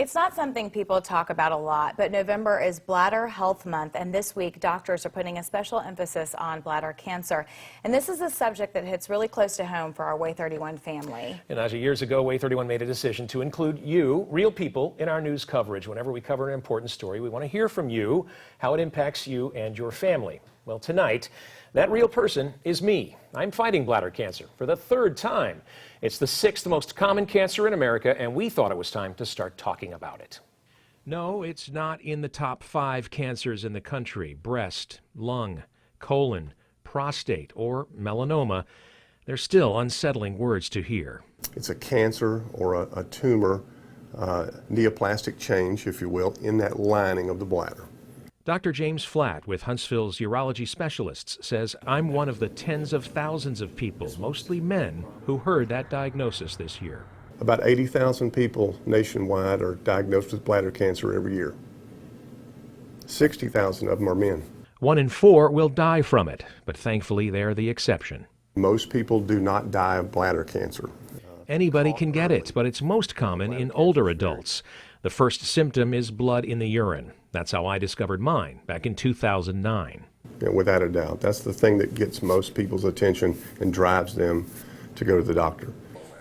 It's not something people talk about a lot, but November is Bladder Health Month, and this week doctors are putting a special emphasis on bladder cancer. And this is a subject that hits really close to home for our Way 31 family. And as of years ago, Way 31 made a decision to include you, real people, in our news coverage. Whenever we cover an important story, we want to hear from you, how it impacts you and your family. Well, tonight, that real person is me. I'm fighting bladder cancer for the third time. It's the 6th most common cancer in America, and we thought it was time to start talking about it. No, it's not in the top 5 cancers in the country. Breast, lung, colon, prostate, or melanoma. They're still unsettling words to hear. It's a cancer or a tumor, neoplastic change, if you will, in that lining of the bladder. Dr. James Flatt with Huntsville's urology specialists says, I'm one of the tens of thousands of people, mostly men, who heard that diagnosis this year. About 80,000 people nationwide are diagnosed with bladder cancer every year. 60,000 of them are men. 1 in 4 will die from it, but thankfully they're the exception. Most people do not die of bladder cancer. Anybody can get it, but it's most common in older adults. The first symptom is blood in the urine. That's how I discovered mine back in 2009. Yeah, without a doubt. That's the thing that gets most people's attention and drives them to go to the doctor.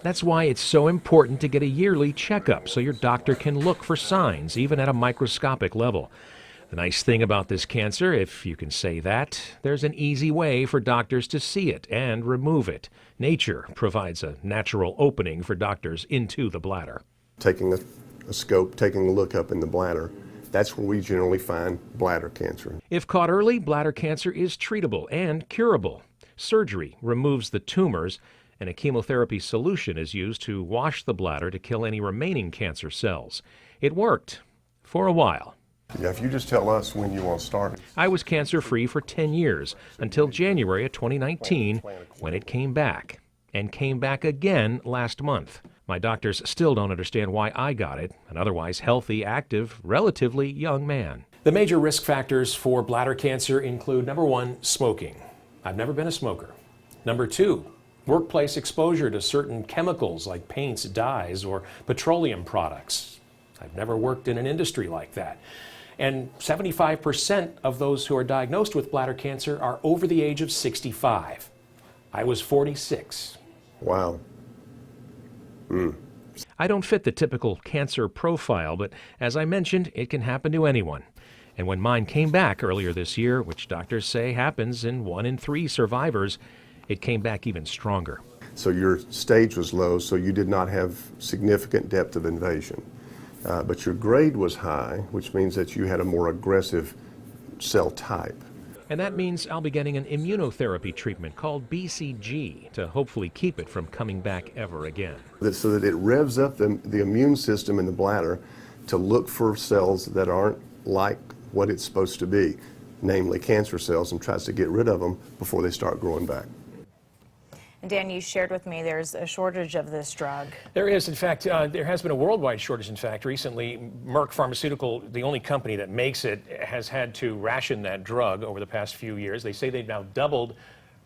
That's why it's so important to get a yearly checkup so your doctor can look for signs, even at a microscopic level. The nice thing about this cancer, if you can say that, there's an easy way for doctors to see it and remove it. Nature provides a natural opening for doctors into the bladder. Taking a scope, taking a look up in the bladder, that's where we generally find bladder cancer. If caught early, bladder cancer is treatable and curable. Surgery removes the tumors, and a chemotherapy solution is used to wash the bladder to kill any remaining cancer cells. It worked for a while. Yeah, if you just tell us when you want to start. I was cancer-free for 10 years, until January of 2019, when it came back, and came back again last month. My doctors still don't understand why I got it, an otherwise healthy, active, relatively young man. The major risk factors for bladder cancer include, number 1, smoking. I've never been a smoker. Number 2, workplace exposure to certain chemicals like paints, dyes, or petroleum products. I've never worked in an industry like that. And 75% of those who are diagnosed with bladder cancer are over the age of 65. I was 46. Wow. I don't fit the typical cancer profile, but as I mentioned, it can happen to anyone. And when mine came back earlier this year, which doctors say happens in 1 in 3 survivors, it came back even stronger. So your stage was low, so you did not have significant depth of invasion. But your grade was high, which means that you had a more aggressive cell type. And that means I'll be getting an immunotherapy treatment called BCG to hopefully keep it from coming back ever again. So that it revs up the immune system in the bladder to look for cells that aren't like what it's supposed to be, namely cancer cells, and tries to get rid of them before they start growing back. And Dan, you shared with me there's a shortage of this drug. There is. In fact, there has been a worldwide shortage. In fact, recently, Merck Pharmaceutical, the only company that makes it, has had to ration that drug over the past few years. They say they've now doubled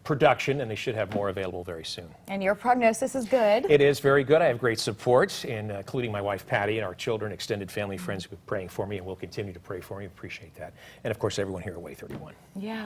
production, and they should have more available very soon. And your prognosis is good. It is very good. I have great support, including my wife, Patty, and our children, extended family, friends who have been praying for me, and will continue to pray for me. Appreciate that. And, of course, everyone here at Way 31. Yeah.